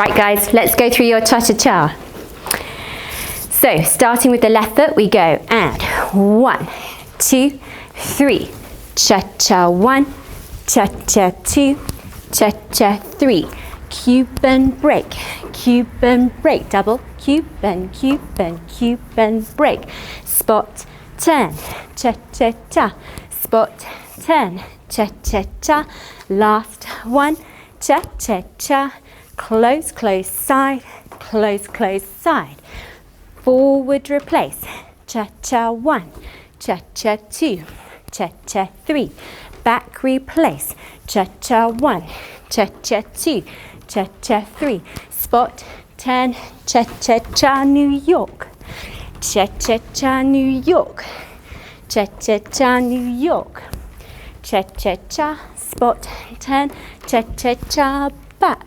Right guys, let's go through your cha-cha-cha. So, starting with the left foot, we go and 1, 2, 3. Cha-cha 1, cha-cha 2, cha-cha 3. Cuban break, double, Cuban, break. Spot, turn, cha-cha-cha. Spot, turn, cha-cha-cha. Last one, cha-cha-cha. Close, close, side, close, side. Forward replace, cha-cha 1, cha-cha 2, cha-cha 3. Back replace, cha-cha 1, cha-cha 2, cha-cha 3. Spot, turn, cha-cha-cha, New York. Cha-cha-cha, New York. Cha-cha-cha, New York. Cha-cha-cha, spot, turn, cha-cha-cha, back.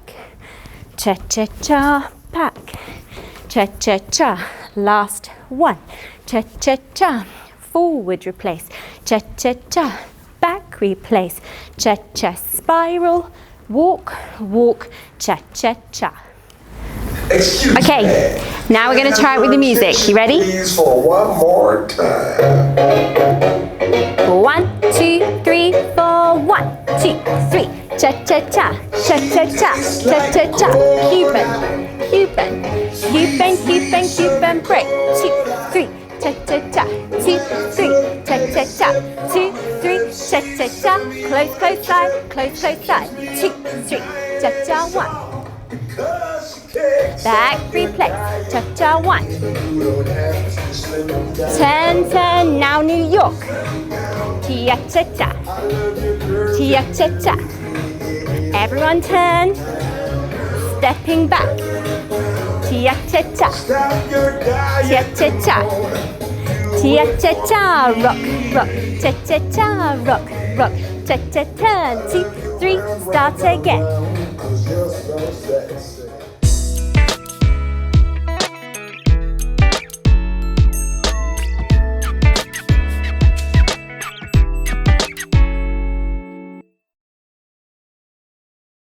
Cha-cha-cha, back. Cha-cha-cha, last one. Cha-cha-cha, forward replace. Cha-cha-cha, back replace. Cha-cha, spiral, walk, walk, cha-cha-cha. Excuse Okay, me. now we're going to try it with the music. You ready? Please for one more time. 1, 2, 3, 4. 1, 2, 3. Cha-cha-cha, cha-cha-cha, cha-cha-cha. Cuban break. 2, 3. Cha-cha-cha, 2, 3. Cha-cha-cha, 2, 3. Cha-cha-cha. Close, side, close, side. 2, 3. Cha-cha 1. Back replace, cha-cha 1. Turn, now New York. Cha-cha-cha, cha-cha-cha. Everyone turn, stepping back. Cha-cha-cha, cha-cha-cha. Cha-cha-cha, rock, cha-cha-cha, rock, cha-cha-cha. 2, 3, start again.